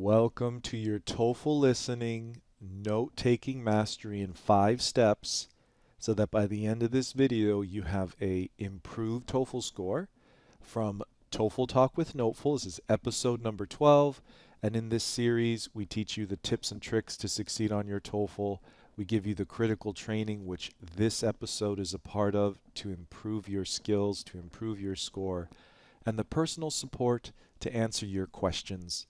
Welcome to your TOEFL listening, note-taking mastery in 5 steps so that by the end of this video you have a improved TOEFL score from TOEFL Talk with NoteFull. This is episode number 12, and in this series we teach you the tips and tricks to succeed on your TOEFL. We give you the critical training, which this episode is a part of, to improve your skills, to improve your score, and the personal support to answer your questions.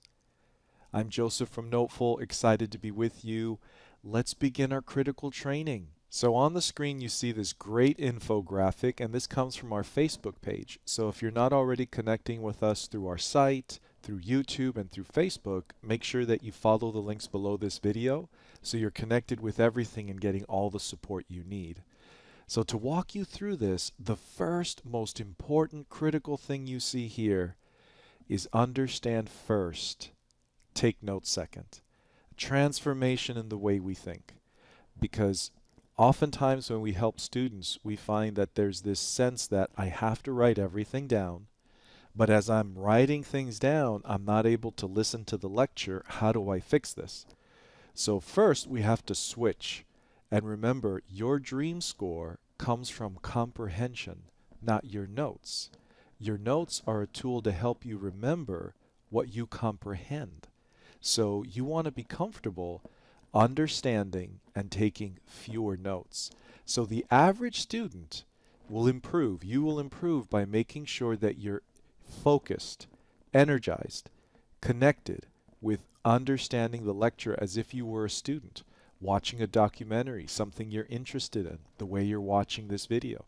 I'm Joseph from NoteFull, excited to be with you. Let's begin our critical training. So on the screen you see this great infographic, and this comes from our Facebook page. So if you're not already connecting with us through our site, through YouTube, and through Facebook, make sure that you follow the links below this video so you're connected with everything and getting all the support you need. So to walk you through this, the first most important critical thing you see here is understand first. Take notes second. Transformation in the way we think. Because oftentimes when we help students, we find that there's this sense that I have to write everything down, but as I'm writing things down, I'm not able to listen to the lecture. How do I fix this? So first we have to switch. And remember, your dream score comes from comprehension, not your notes. Your notes are a tool to help you remember what you comprehend. So you want to be comfortable understanding and taking fewer notes. So the average student will improve. You will improve by making sure that you're focused, energized, connected with understanding the lecture as if you were a student, watching a documentary, something you're interested in, the way you're watching this video.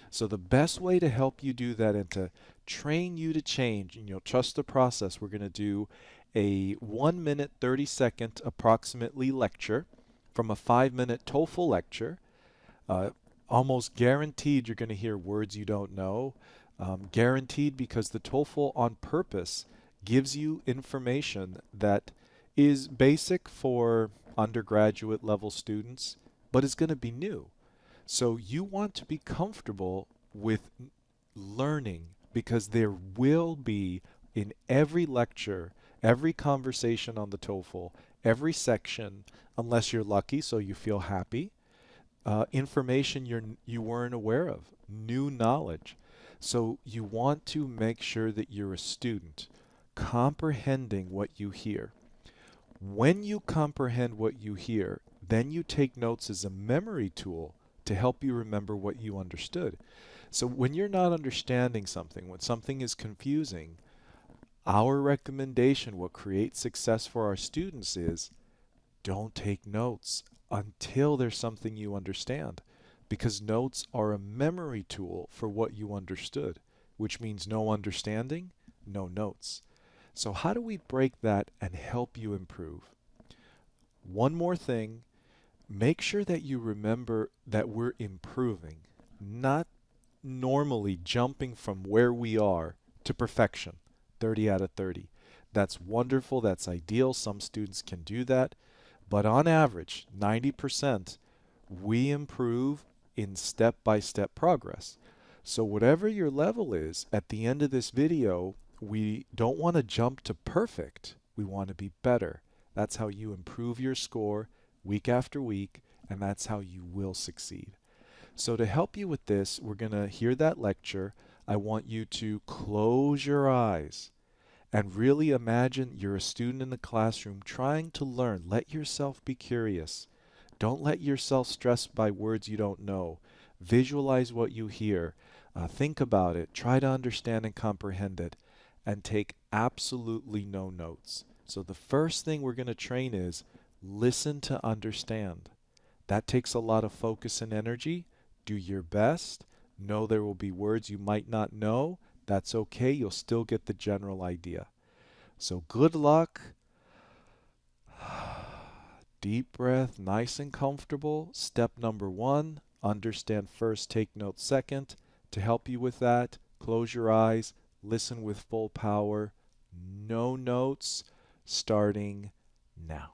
So the best way to help you do that and to train you to change, and you'll trust the process, we're going to do a 1 minute 30-second approximately lecture from a 5-minute TOEFL lecture. Almost guaranteed you're going to hear words you don't know. Guaranteed because the TOEFL on purpose gives you information that is basic for undergraduate level students, but is going to be new. So you want to be comfortable with learning, because there will be in every lecture, every conversation on the TOEFL, every section, unless you're lucky so you feel happy, information you weren't aware of, new knowledge. So you want to make sure that you're a student comprehending what you hear. When you comprehend what you hear, then you take notes as a memory tool to help you remember what you understood. So when you're not understanding something, when something is confusing, our recommendation, what creates success for our students, is don't take notes until there's something you understand, because notes are a memory tool for what you understood, which means no understanding, no notes. So how do we break that and help you improve? One more thing, make sure that you remember that we're improving, not normally jumping from where we are to perfection, 30 out of 30. That's wonderful, that's ideal, some students can do that, but on average, 90%, we improve in step-by-step progress. So whatever your level is, at the end of this video, we don't want to jump to perfect, we want to be better. That's how you improve your score week after week, and that's how you will succeed. So to help you with this, we're going to hear that lecture. I want you to close your eyes and really imagine you're a student in the classroom trying to learn. Let yourself be curious. Don't let yourself stress by words you don't know. Visualize what you hear. Think about it. Try to understand and comprehend it, and take absolutely no notes. So the first thing we're going to train is listen to understand. That takes a lot of focus and energy. Do your best. Know there will be words you might not know. That's okay. You'll still get the general idea. So good luck. Deep breath, nice and comfortable. Step number 1, understand first, take notes second. To help you with that, close your eyes, listen with full power. No notes, starting now.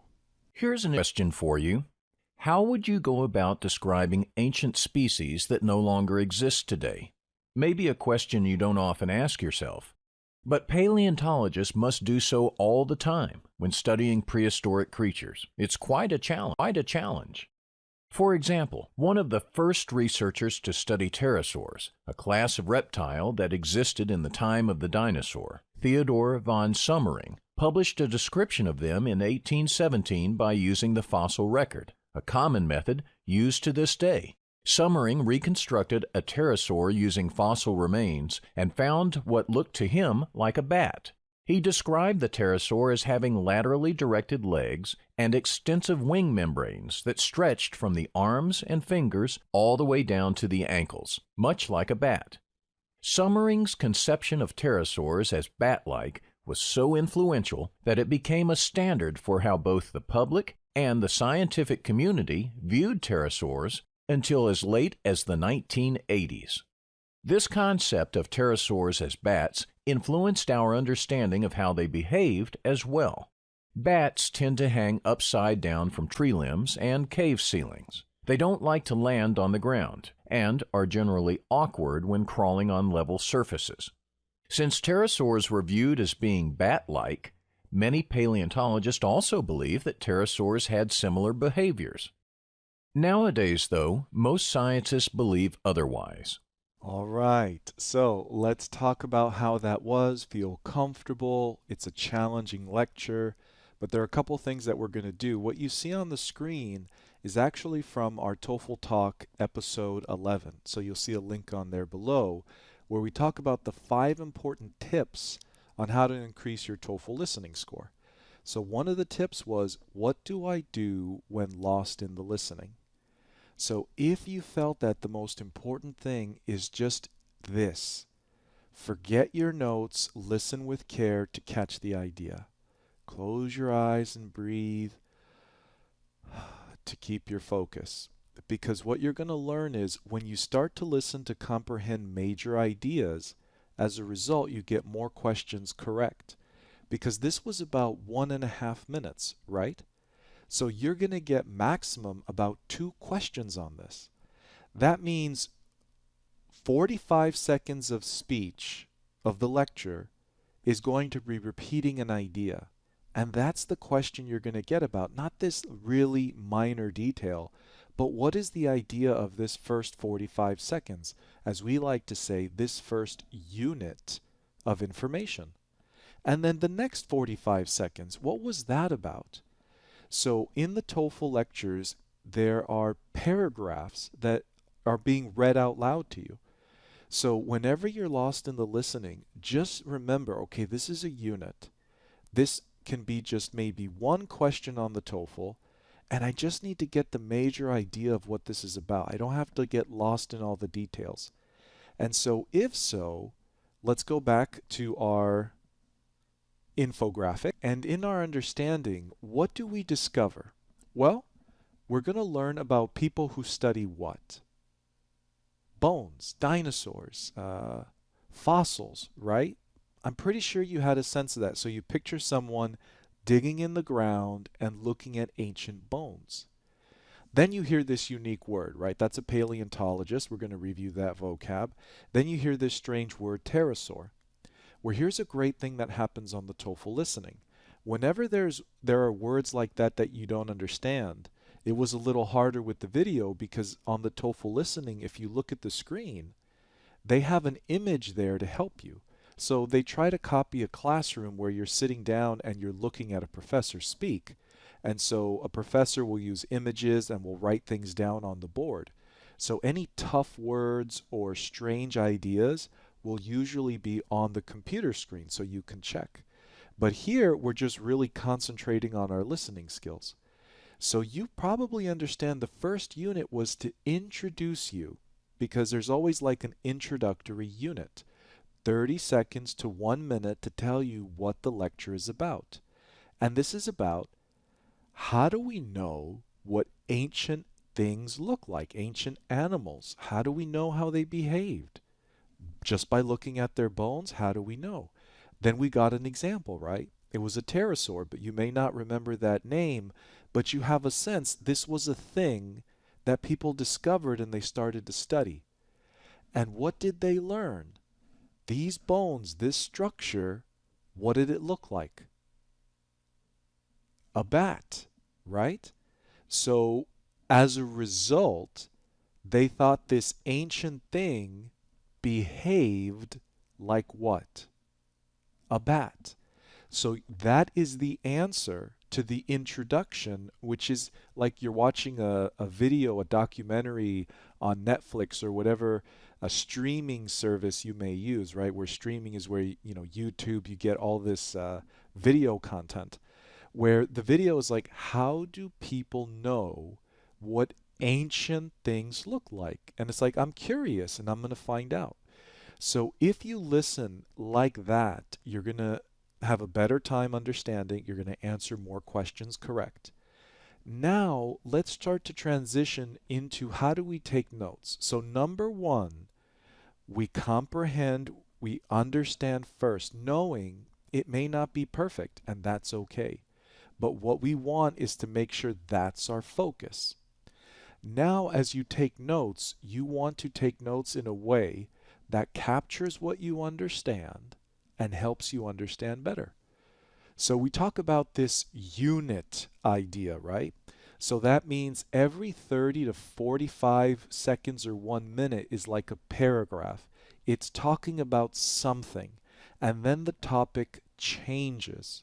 Here's a question for you. How would you go about describing ancient species that no longer exist today? Maybe a question you don't often ask yourself. But paleontologists must do so all the time when studying prehistoric creatures. It's quite a challenge. For example, one of the first researchers to study pterosaurs, a class of reptile that existed in the time of the dinosaur, Theodor von Sommering, published a description of them in 1817 by using the fossil record, a common method used to this day. Sommering reconstructed a pterosaur using fossil remains and found what looked to him like a bat. He described the pterosaur as having laterally directed legs and extensive wing membranes that stretched from the arms and fingers all the way down to the ankles, much like a bat. Sommering's conception of pterosaurs as bat-like was so influential that it became a standard for how both the public and the scientific community viewed pterosaurs until as late as the 1980s. This concept of pterosaurs as bats influenced our understanding of how they behaved as well. Bats tend to hang upside down from tree limbs and cave ceilings. They don't like to land on the ground and are generally awkward when crawling on level surfaces. Since pterosaurs were viewed as being bat-like, many paleontologists also believe that pterosaurs had similar behaviors. Nowadays, though, most scientists believe otherwise. All right, so let's talk about how that was. Feel comfortable. It's a challenging lecture, but there are a couple things that we're going to do. What you see on the screen is actually from our TOEFL Talk episode 11. So you'll see a link on there below where we talk about the 5 important tips on how to increase your TOEFL listening score. So one of the tips was, what do I do when lost in the listening? So if you felt that the most important thing is just this, forget your notes, listen with care to catch the idea. Close your eyes and breathe to keep your focus. Because what you're going to learn is when you start to listen to comprehend major ideas, as a result you get more questions correct. Because this was about 1.5 minutes, right? So you're going to get maximum about 2 questions on this. That means 45 seconds of speech of the lecture is going to be repeating an idea. And that's the question you're going to get about, not this really minor detail, but what is the idea of this first 45 seconds? As we like to say, this first unit of information. And then the next 45 seconds, what was that about? So in the TOEFL lectures, there are paragraphs that are being read out loud to you. So whenever you're lost in the listening, just remember, okay, this is a unit. This can be just maybe one question on the TOEFL, and I just need to get the major idea of what this is about. I don't have to get lost in all the details. And so if so, let's go back to our infographic, and in our understanding, what do we discover? Well, we're going to learn about people who study what? Bones, dinosaurs, fossils, right? I'm pretty sure you had a sense of that. So you picture someone digging in the ground and looking at ancient bones. Then you hear this unique word, right? That's a paleontologist. We're going to review that vocab. Then you hear this strange word, pterosaur. Well, here's a great thing that happens on the TOEFL listening. Whenever there are words like that that you don't understand, it was a little harder with the video because on the TOEFL listening, if you look at the screen, they have an image there to help you. So they try to copy a classroom where you're sitting down and you're looking at a professor speak. And so a professor will use images and will write things down on the board. So any tough words or strange ideas will usually be on the computer screen so you can check. But here we're just really concentrating on our listening skills. So you probably understand the first unit was to introduce you, because there's always like an introductory unit. 30 seconds to 1 minute to tell you what the lecture is about. And this is about how do we know what ancient things look like, ancient animals? How do we know how they behaved? Just by looking at their bones, how do we know? Then we got an example, right? It was a pterosaur, but you may not remember that name, but you have a sense this was a thing that people discovered and they started to study. And what did they learn? these bones, this structure, what did it look like? A bat, right? So as a result, they thought this ancient thing behaved like what? A bat. So that is the answer to the introduction, which is like you're watching a video, a documentary on Netflix or whatever a streaming service you may use, right? Where streaming is where, YouTube, you get all this video content, where the video is like, how do people know what ancient things look like? And it's like, I'm curious and I'm going to find out. So if you listen like that, you're going to have a better time understanding. You're going to answer more questions correct. Now, let's start to transition into how do we take notes. So number one, we comprehend, we understand first, knowing it may not be perfect, and that's okay. But what we want is to make sure that's our focus. Now, as you take notes, you want to take notes in a way that captures what you understand and helps you understand better. So we talk about this unit idea, right? So that means every 30 to 45 seconds or 1 minute is like a paragraph. It's talking about something, and then the topic changes.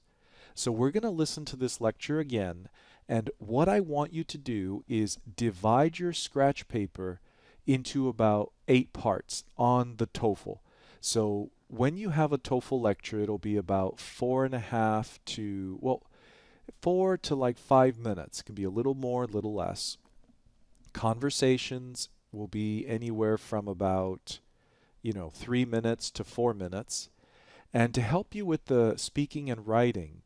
So we're going to listen to this lecture again, and what I want you to do is divide your scratch paper into about 8 parts on the TOEFL. So when you have a TOEFL lecture, it'll be about 4.5 to, well, 4 to like 5 minutes. It can be a little more, a little less. Conversations will be anywhere from about, 3 minutes to 4 minutes. And to help you with the speaking and writing,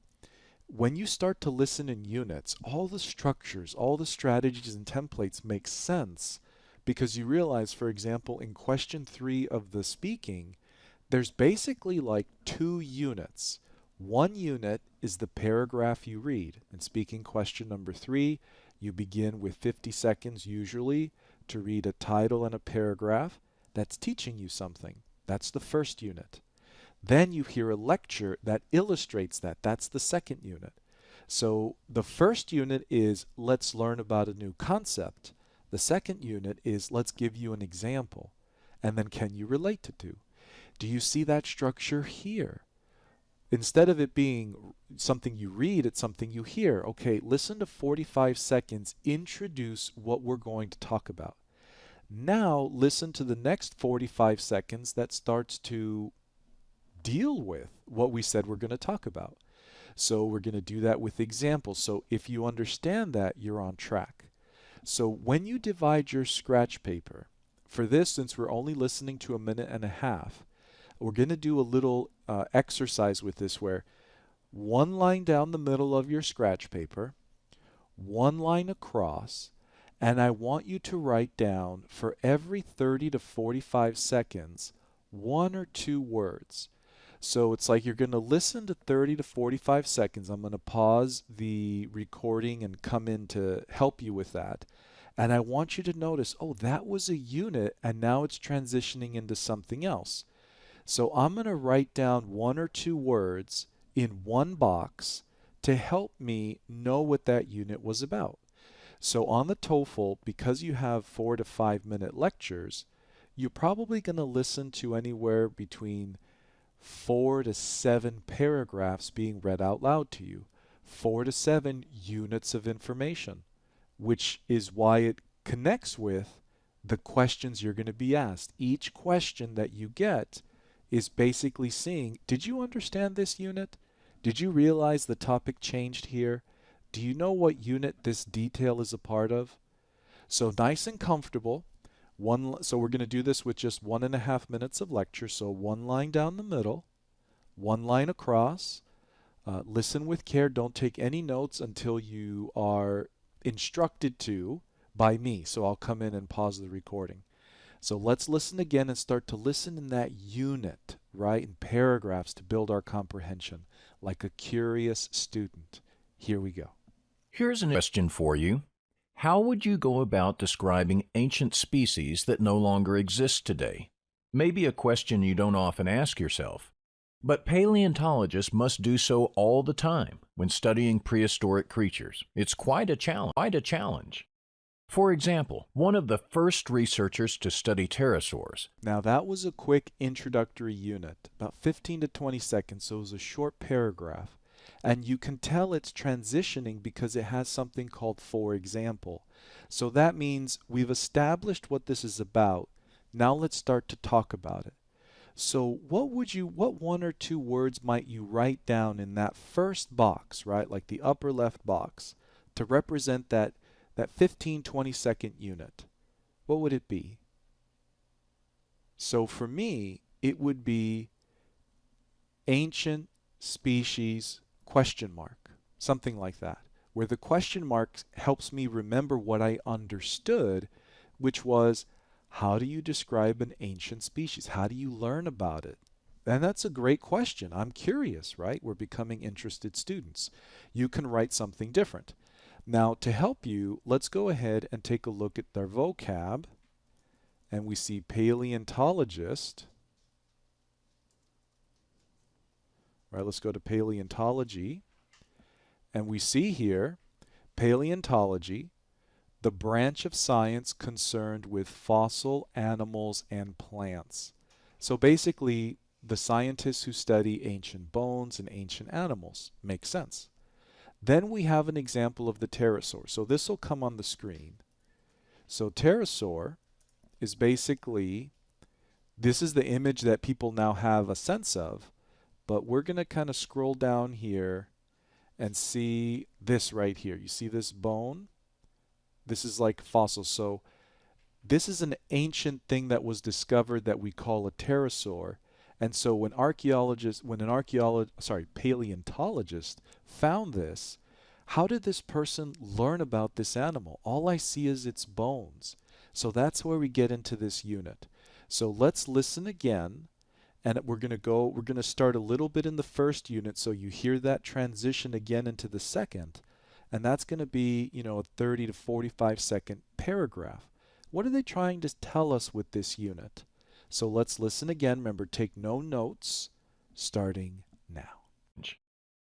when you start to listen in units, all the structures, all the strategies and templates make sense because you realize, for example, in question 3 of the speaking, there's basically like 2 units. One unit is the paragraph you read. In speaking question number 3, you begin with 50 seconds usually to read a title and a paragraph that's teaching you something. That's the first unit. Then you hear a lecture that illustrates that. That's the second unit. So the first unit is let's learn about a new concept. The second unit is let's give you an example. And then can you relate to two? Do you see that structure here? Instead of it being something you read, it's something you hear. Okay, listen to 45 seconds, introduce what we're going to talk about. Now listen to the next 45 seconds that starts to deal with what we said we're going to talk about. So we're going to do that with examples. So if you understand that, you're on track. So when you divide your scratch paper, for this, since we're only listening to 1.5 minutes, we're going to do a little exercise with this where one line down the middle of your scratch paper, one line across, and I want you to write down for every 30 to 45 seconds 1 or 2 words. So it's like you're going to listen to 30 to 45 seconds. I'm going to pause the recording and come in to help you with that. And I want you to notice, oh, that was a unit and now it's transitioning into something else. So I'm going to write down 1 or 2 words in one box to help me know what that unit was about. So on the TOEFL, because you have 4 to 5 minute lectures, you're probably going to listen to anywhere between 4 to 7 paragraphs being read out loud to you, 4 to 7 units of information, which is why it connects with the questions you're going to be asked. Each question that you get is basically seeing, did you understand this unit? Did you realize the topic changed here? Do you know what unit this detail is a part of? So nice and comfortable. So we're going to do this with just 1.5 minutes of lecture. So one line down the middle, one line across. Listen with care. Don't take any notes until you are instructed to by me. So I'll come in and pause the recording. So let's listen again and start to listen in that unit, right? In paragraphs to build our comprehension like a curious student. Here we go. Here's a question for you. How would you go about describing ancient species that no longer exist today? may be a question you don't often ask yourself, but paleontologists must do so all the time when studying prehistoric creatures. It's quite a challenge. For example, one of the first researchers to study pterosaurs. Now that was a quick introductory unit, about 15 to 20 seconds, so it was a short paragraph. And you can tell it's transitioning because it has something called for example. So that means we've established what this is about. Now let's start to talk about it. So what one or two words might you write down in that first box, right? Like the upper left box, to represent that 15, 20-second unit. What would it be? So for me, it would be ancient species question mark, something like that, where the question mark helps me remember what I understood, which was, how do you describe an ancient species? How do you learn about it? And that's a great question. I'm curious, right? We're becoming interested students. You can write something different. Now, to help you, let's go ahead and take a look at their vocab. And we see paleontologist. Right, let's go to paleontology. And we see here, paleontology, the branch of science concerned with fossil animals and plants. So basically, the scientists who study ancient bones and ancient animals. Makes sense. Then we have an example of the pterosaur. So this will come on the screen. So pterosaur is basically, this is the image that people now have a sense of, but we're going to kind of scroll down here and see this right here. You see this bone? This is like fossil. So this is an ancient thing that was discovered that we call a pterosaur. And so when paleontologist found this, how did this person learn about this animal? All I see is its bones. So that's where we get into this unit. So let's listen again, and we're going to start a little bit in the first unit so you hear that transition again into the second. And that's going to be, a 30 to 45 second paragraph. What are they trying to tell us with this unit? So let's listen again. Remember, take no notes, starting now.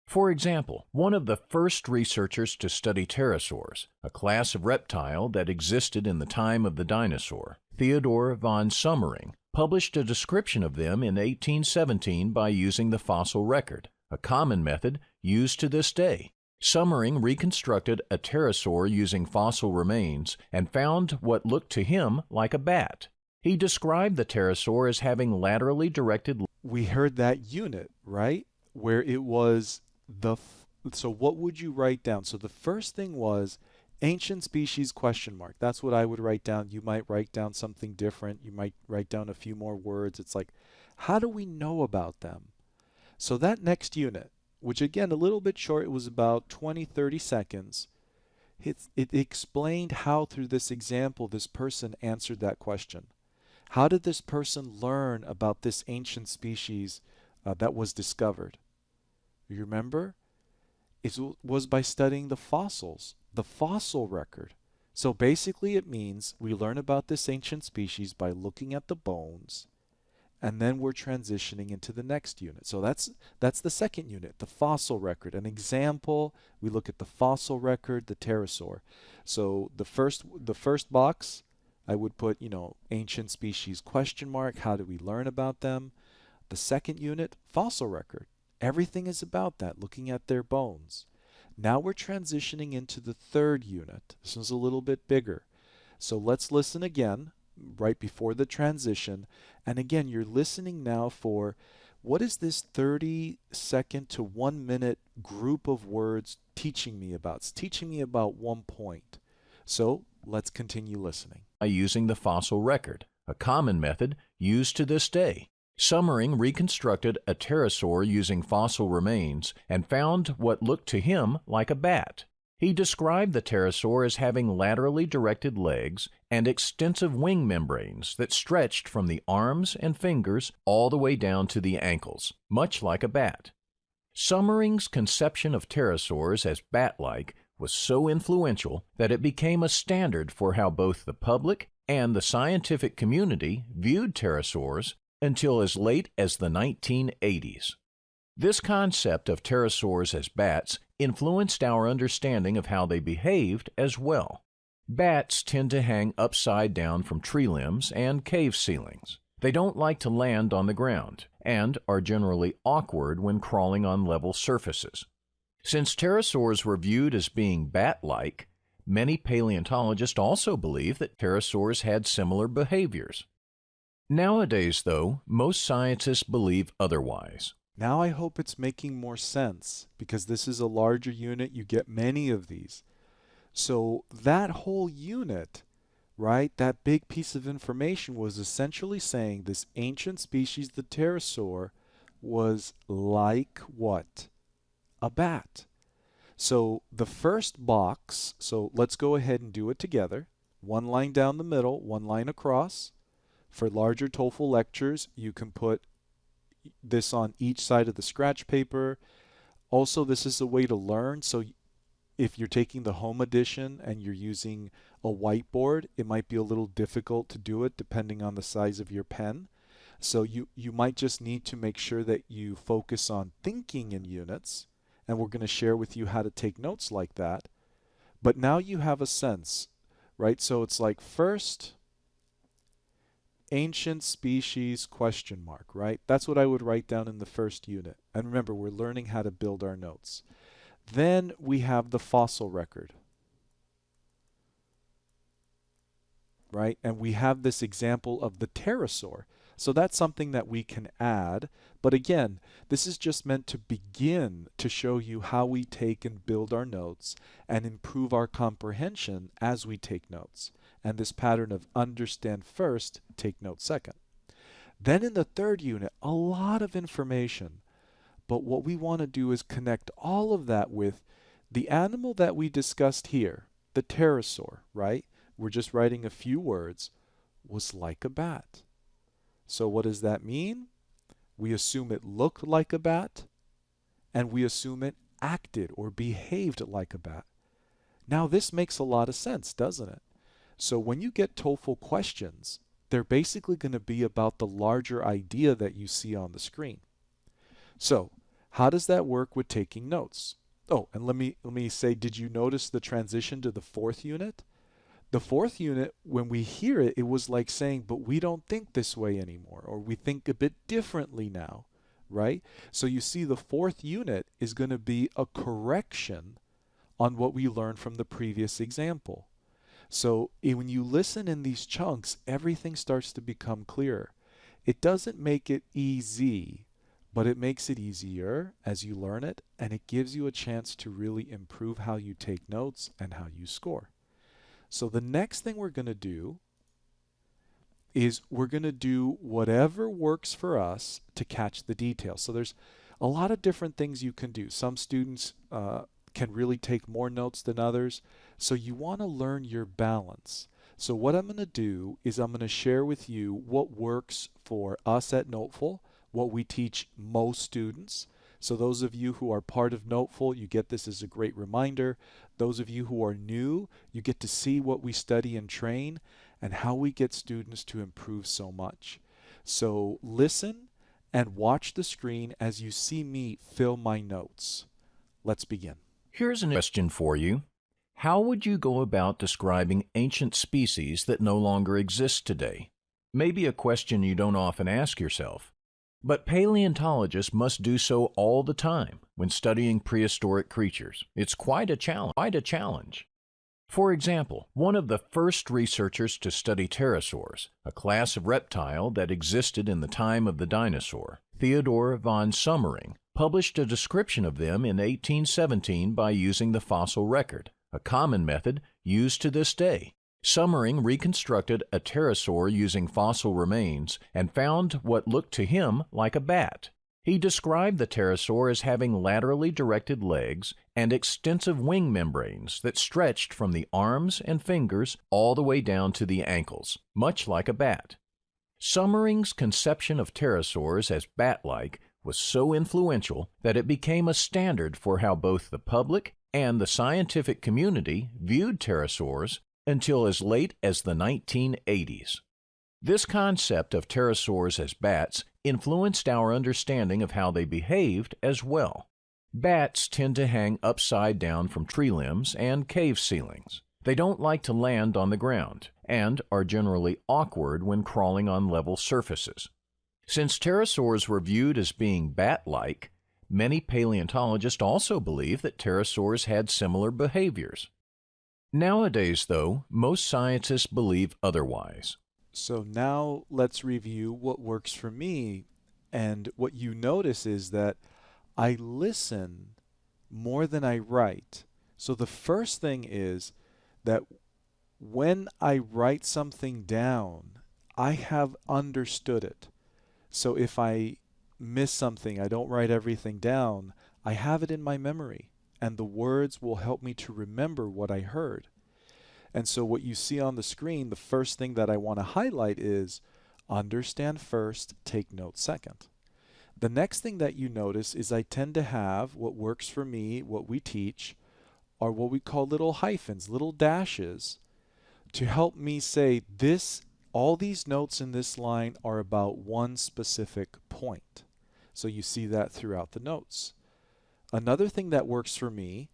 For example, one of the first researchers to study pterosaurs, a class of reptile that existed in the time of the dinosaur, Theodor von Sommering, published a description of them in 1817 by using the fossil record, a common method used to this day. Sommering reconstructed a pterosaur using fossil remains and found what looked to him like a bat. He described the pterosaur as having laterally directed. We heard that unit, right? Where it was so what would you write down? So the first thing was ancient species question mark. That's what I would write down. You might write down something different. You might write down a few more words. It's like, how do we know about them? So that next unit, which again, a little bit short, it was about 20, 30 seconds. It explained how through this example, this person answered that question. How did this person learn about this ancient species that was discovered? You remember? It was by studying the fossils, the fossil record. So basically it means we learn about this ancient species by looking at the bones, and then we're transitioning into the next unit. So that's the second unit, the fossil record. An example, we look at the fossil record, the pterosaur. So the first box, I would put, ancient species question mark, how do we learn about them? The second unit, fossil record. Everything is about that, looking at their bones. Now we're transitioning into the third unit. This one's a little bit bigger. So let's listen again, right before the transition. And again, you're listening now for what is this 30-second to 1 minute group of words teaching me about? It's teaching me about one point. So let's continue listening. By using the fossil record, a common method used to this day. Sommering reconstructed a pterosaur using fossil remains and found what looked to him like a bat. He described the pterosaur as having laterally directed legs and extensive wing membranes that stretched from the arms and fingers all the way down to the ankles, much like a bat. Sommering's conception of pterosaurs as bat-like was so influential that it became a standard for how both the public and the scientific community viewed pterosaurs until as late as the 1980s. This concept of pterosaurs as bats influenced our understanding of how they behaved as well. Bats tend to hang upside down from tree limbs and cave ceilings. They don't like to land on the ground and are generally awkward when crawling on level surfaces. Since pterosaurs were viewed as being bat-like, many paleontologists also believe that pterosaurs had similar behaviors. Nowadays, though, most scientists believe otherwise. Now I hope it's making more sense, because this is a larger unit, you get many of these. So that whole unit, right, that big piece of information was essentially saying this ancient species, the pterosaur, was like what? A bat. So the first box, so let's go ahead and do it together. One line down the middle, one line across. For larger TOEFL lectures, you can put this on each side of the scratch paper. Also, this is a way to learn. So if you're taking the home edition and you're using a whiteboard, it might be a little difficult to do it depending on the size of your pen. So you might just need to make sure that you focus on thinking in units, and we're going to share with you how to take notes like that. But now you have a sense, right? So it's like first, ancient species question mark, right? That's what I would write down in the first unit. And remember, we're learning how to build our notes. Then we have the fossil record, right? And we have this example of the pterosaur. So that's something that we can add. But again, this is just meant to begin to show you how we take and build our notes and improve our comprehension as we take notes. And this pattern of understand first, take note second. Then in the third unit, a lot of information. But what we want to do is connect all of that with the animal that we discussed here, the pterosaur, right? We're just writing a few words, was like a bat. So what does that mean? We assume it looked like a bat, and we assume it acted or behaved like a bat. Now this makes a lot of sense, doesn't it? So when you get TOEFL questions, they're basically going to be about the larger idea that you see on the screen. So how does that work with taking notes? Oh, and let me say, did you notice the transition to the fourth unit? The fourth unit, when we hear it, it was like saying, but we don't think this way anymore, or we think a bit differently now, right? So you see the fourth unit is going to be a correction on what we learned from the previous example. So when you listen in these chunks, everything starts to become clearer. It doesn't make it easy, but it makes it easier as you learn it, and it gives you a chance to really improve how you take notes and how you score. So the next thing we're going to do is we're going to do whatever works for us to catch the details. So there's a lot of different things you can do. Some students can really take more notes than others. So you want to learn your balance. So what I'm going to do is I'm going to share with you what works for us at NoteFull, what we teach most students. So those of you who are part of NoteFull, you get this as a great reminder. Those of you who are new, you get to see what we study and train and how we get students to improve so much. So listen and watch the screen as you see me fill my notes. Let's begin. Here's a question for you. How would you go about describing ancient species that no longer exist today? Maybe a question you don't often ask yourself. But paleontologists must do so all the time when studying prehistoric creatures. It's quite a challenge. For example, one of the first researchers to study pterosaurs, a class of reptile that existed in the time of the dinosaur, Theodor von Sommering, published a description of them in 1817 by using the fossil record, a common method used to this day. Sommering reconstructed a pterosaur using fossil remains and found what looked to him like a bat. He described the pterosaur as having laterally directed legs and extensive wing membranes that stretched from the arms and fingers all the way down to the ankles, much like a bat. Sommering's conception of pterosaurs as bat-like was so influential that it became a standard for how both the public and the scientific community viewed pterosaurs until as late as the 1980s. This concept of pterosaurs as bats influenced our understanding of how they behaved as well. Bats tend to hang upside down from tree limbs and cave ceilings. They don't like to land on the ground and are generally awkward when crawling on level surfaces. Since pterosaurs were viewed as being bat-like, many paleontologists also believe that pterosaurs had similar behaviors. Nowadays, though, most scientists believe otherwise. So now let's review what works for me. And what you notice is that I listen more than I write. So the first thing is that when I write something down, I have understood it. So if I miss something, I don't write everything down, I have it in my memory, and the words will help me to remember what I heard. And so what you see on the screen, the first thing that I want to highlight is understand first, take note second. The next thing that you notice is I tend to have what works for me, what we teach, are what we call little hyphens, little dashes, to help me say this, all these notes in this line are about one specific point. So you see that throughout the notes. Another thing that works for me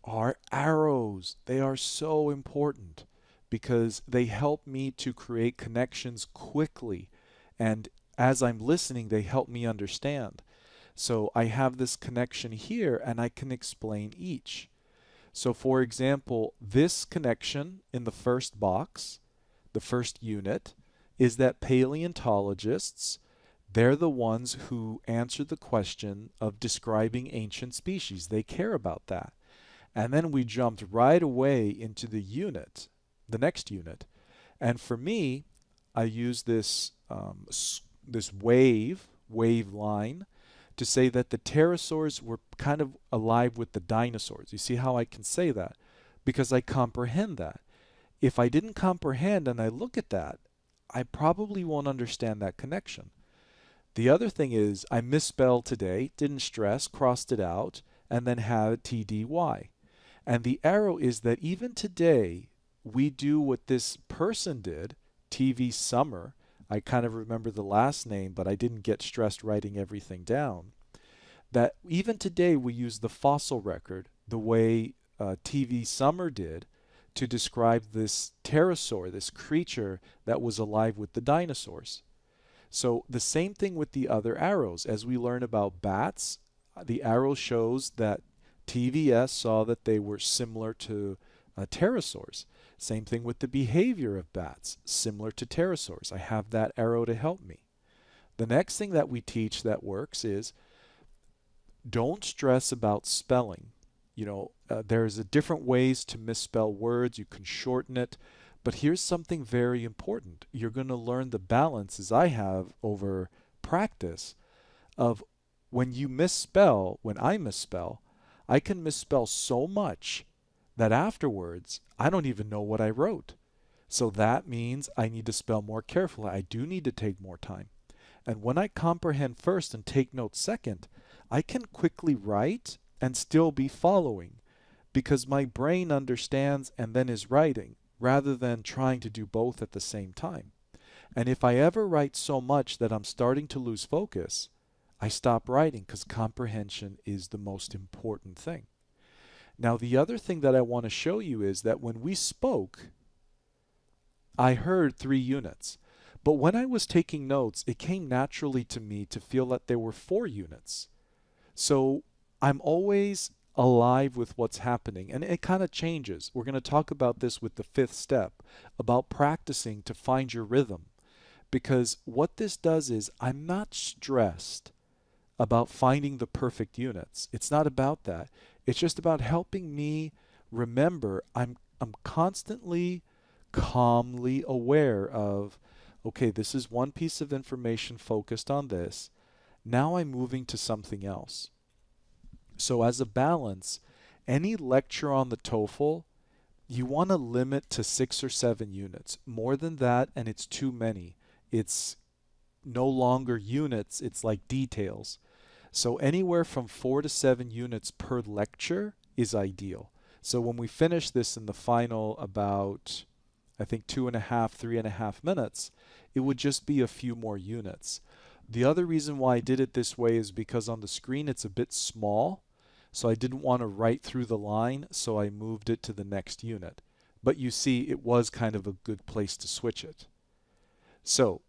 are arrows. They are so important because they help me to create connections quickly. And as I'm listening, they help me understand. So I have this connection here and I can explain each. So for example, this connection in the first box, the first unit, is that paleontologists, they're the ones who answer the question of describing ancient species. They care about that. And then we jumped right away into the unit, the next unit. And for me, I use this, this wave line to say that the pterosaurs were kind of alive with the dinosaurs. You see how I can say that? Because I comprehend that. If I didn't comprehend and I look at that, I probably won't understand that connection. The other thing is I misspelled today, didn't stress, crossed it out, and then had TDY. And the arrow is that even today, we do what this person did, TV Summer. I kind of remember the last name, but I didn't get stressed writing everything down. That even today we use the fossil record the way TV Summer did to describe this pterosaur, this creature that was alive with the dinosaurs. So the same thing with the other arrows. As we learn about bats, the arrow shows that TVS saw that they were similar to pterosaurs. Same thing with the behavior of bats, similar to pterosaurs. I have that arrow to help me. The next thing that we teach that works is don't stress about spelling. There's different ways to misspell words. You can shorten it. But here's something very important. You're going to learn the balance, as I have over practice, of when you misspell, when I misspell, I can misspell so much that afterwards I don't even know what I wrote. So that means I need to spell more carefully. I do need to take more time. And when I comprehend first and take notes second, I can quickly write and still be following because my brain understands and then is writing rather than trying to do both at the same time. And if I ever write so much that I'm starting to lose focus, I stop writing because comprehension is the most important thing. Now, the other thing that I want to show you is that when we spoke, I heard 3 units. But when I was taking notes, it came naturally to me to feel that there were 4 units. So I'm always alive with what's happening, and it kind of changes. We're going to talk about this with the 5th step, about practicing to find your rhythm. Because what this does is I'm not stressed about finding the perfect units. It's not about that. It's just about helping me remember I'm constantly calmly aware of, okay, this is one piece of information focused on this. Now I'm moving to something else. So as a balance, any lecture on the TOEFL, you want to limit to 6 or 7 units. More than that, and it's too many. It's no longer units, it's like details. So anywhere from 4 to 7 units per lecture is ideal. So when we finish this in the final about I think 2.5, 3.5 minutes, it would just be a few more units. The other reason why I did it this way is because on the screen it's a bit small, so I didn't want to write through the line, so I moved it to the next unit. But you see, it was kind of a good place to switch it. So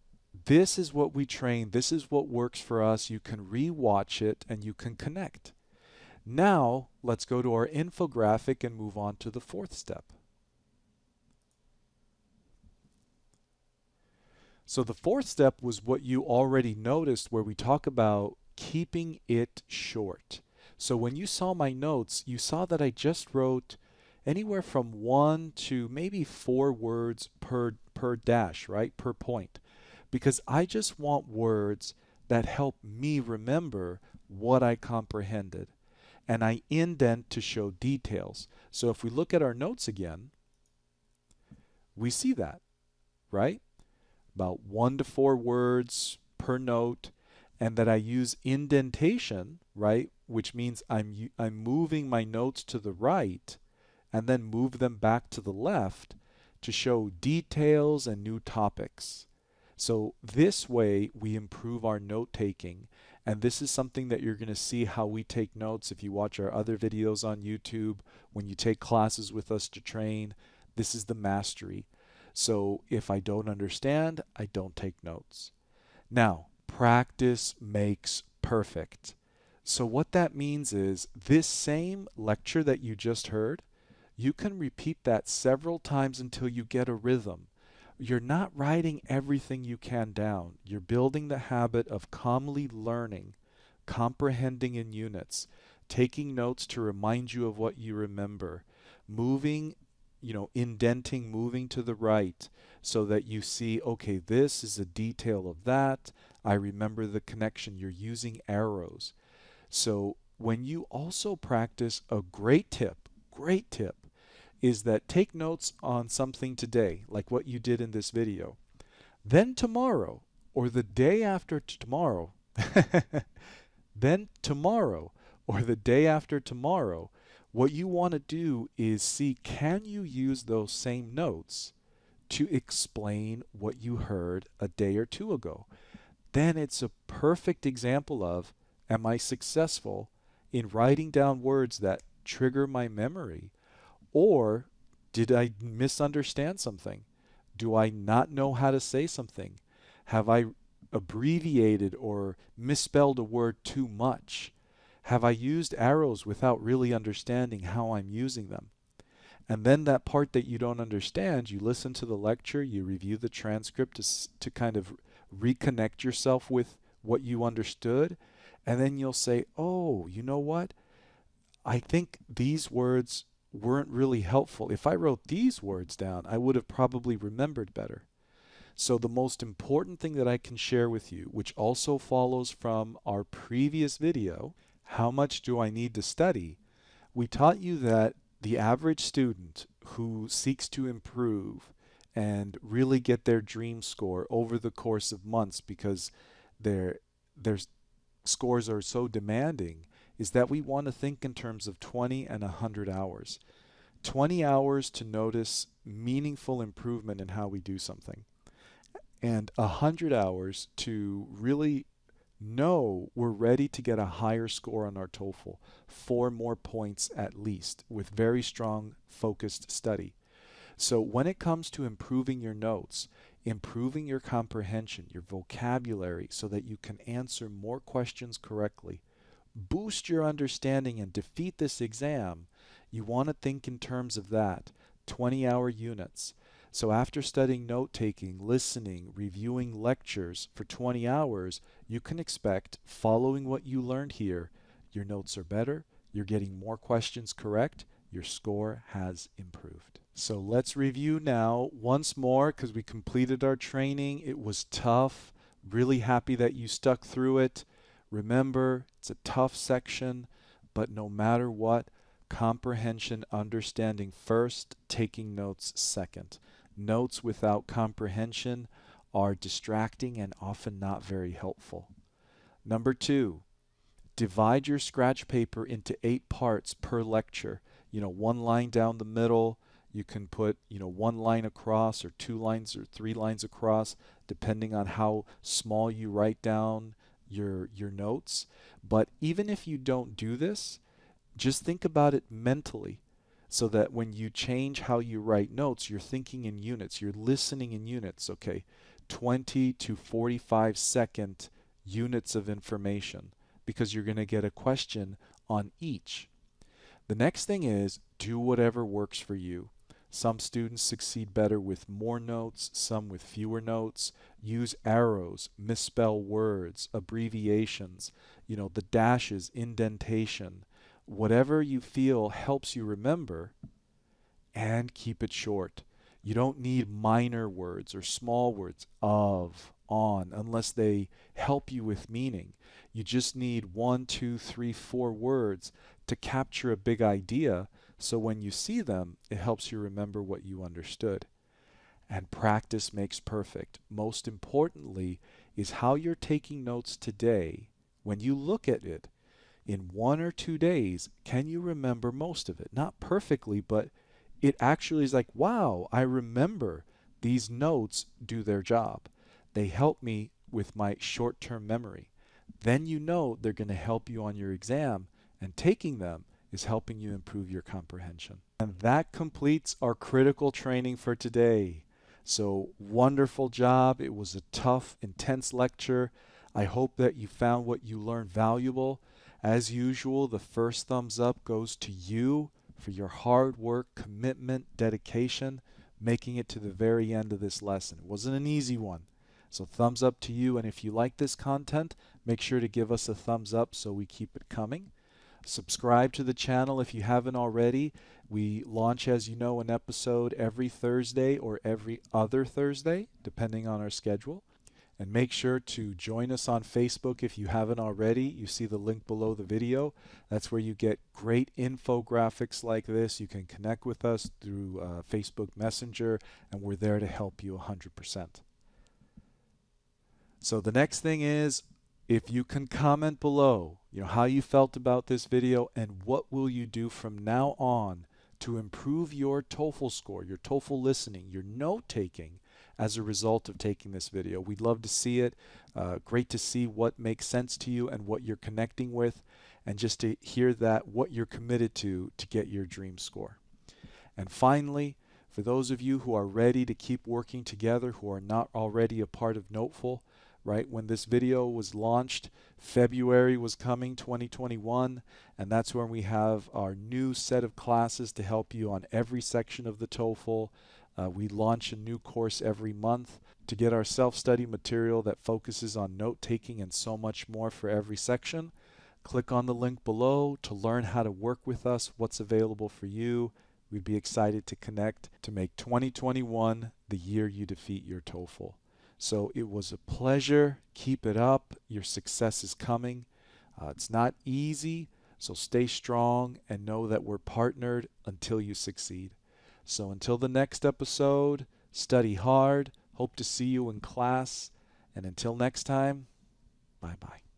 this is what we train. This is what works for us. You can re-watch it and you can connect. Now let's go to our infographic and move on to the fourth step. So the fourth step was what you already noticed, where we talk about keeping it short. So when you saw my notes, you saw that I just wrote anywhere from 1 to maybe 4 words per dash, right? Per point. Because I just want words that help me remember what I comprehended. And I indent to show details. So if we look at our notes again, we see that, right? About 1 to 4 words per note, and that I use indentation, right? Which means I'm moving my notes to the right and then move them back to the left to show details and new topics. So this way we improve our note taking, and this is something that you're going to see how we take notes if you watch our other videos on YouTube, when you take classes with us to train. This is the mastery. So if I don't understand, I don't take notes. Now, practice makes perfect. So what that means is this same lecture that you just heard, you can repeat that several times until you get a rhythm. You're not writing everything you can down. You're building the habit of calmly learning, comprehending in units, taking notes to remind you of what you remember, moving, indenting, moving to the right so that you see, okay, this is a detail of that. I remember the connection. You're using arrows. So when you also practice, a great tip is that take notes on something today, like what you did in this video. Then tomorrow, or the day after tomorrow, then tomorrow, or the day after tomorrow, what you want to do is see, can you use those same notes to explain what you heard a day or two ago? Then it's a perfect example of, am I successful in writing down words that trigger my memory? Or did I misunderstand something? Do I not know how to say something? Have I abbreviated or misspelled a word too much? Have I used arrows without really understanding how I'm using them? And then that part that you don't understand, you listen to the lecture, you review the transcript to kind of reconnect yourself with what you understood, and then you'll say, oh, you know what? I think these words weren't really helpful. If I wrote these words down, I would have probably remembered better. So the most important thing that I can share with you, which also follows from our previous video, how much do I need to study? We taught you that the average student who seeks to improve and really get their dream score over the course of months, because their scores are so demanding, is that we want to think in terms of 20 and 100 hours. 20 hours to notice meaningful improvement in how we do something, and 100 hours to really know we're ready to get a higher score on our TOEFL, 4 more points at least, with very strong focused study. So when it comes to improving your notes, improving your comprehension, your vocabulary, so that you can answer more questions correctly, boost your understanding and defeat this exam, you want to think in terms of that, 20-hour units. So after studying note-taking, listening, reviewing lectures for 20 hours, you can expect, following what you learned here, your notes are better, you're getting more questions correct, your score has improved. So let's review now once more, because we completed our training. It was tough. Really happy that you stuck through it. Remember, it's a tough section, but no matter what, comprehension, understanding first, taking notes second. Notes without comprehension are distracting and often not very helpful. Number 2, divide your scratch paper into 8 parts per lecture. 1 line down the middle, You can put, one line across or 2 lines or 3 lines across, depending on how small you write down your notes. But even if you don't do this, just think about it mentally so that when you change how you write notes, you're thinking in units, you're listening in units, okay? 20 to 45-second units of information because you're going to get a question on each. The next thing is do whatever works for you. Some students succeed better with more notes, some with fewer notes. Use arrows, misspell words, abbreviations, the dashes, indentation. Whatever you feel helps you remember, and keep it short. You don't need minor words or small words, of, on, unless they help you with meaning. You just need 1, 2, 3, 4 words to capture a big idea, so when you see them, it helps you remember what you understood. And practice makes perfect. Most importantly is how you're taking notes today. When you look at it, in 1 or 2 days, can you remember most of it? Not perfectly, but it actually is like, wow, I remember these notes do their job. They help me with my short-term memory. Then you know they're going to help you on your exam, and taking them is helping you improve your comprehension. And that completes our critical training for today. So wonderful job. It was a tough, intense lecture. I hope that you found what you learned valuable. As usual, the first thumbs up goes to you for your hard work, commitment, dedication, making it to the very end of this lesson. It wasn't an easy one. So thumbs up to you, and if you like this content, make sure to give us a thumbs up so we keep it coming. Subscribe to the channel if you haven't already. We launch, as you know, an episode every Thursday or every other Thursday, depending on our schedule. And make sure to join us on Facebook if you haven't already. You see the link below the video. That's where you get great infographics like this. You can connect with us through Facebook Messenger, and we're there to help you 100%. So the next thing is, if you can comment below, how you felt about this video and what will you do from now on to improve your TOEFL score, your TOEFL listening, your note taking as a result of taking this video. We'd love to see it. Great to see what makes sense to you and what you're connecting with, and just to hear that what you're committed to get your dream score. And finally, for those of you who are ready to keep working together, who are not already a part of NoteFull, right? When this video was launched, February was coming, 2021, and that's when we have our new set of classes to help you on every section of the TOEFL. We launch a new course every month to get our self-study material that focuses on note-taking and so much more for every section. Click on the link below to learn how to work with us, what's available for you. We'd be excited to connect to make 2021 the year you defeat your TOEFL. So it was a pleasure. Keep it up. Your success is coming. It's not easy, so stay strong and know that we're partnered until you succeed. So until the next episode, study hard. Hope to see you in class. And until next time, bye-bye.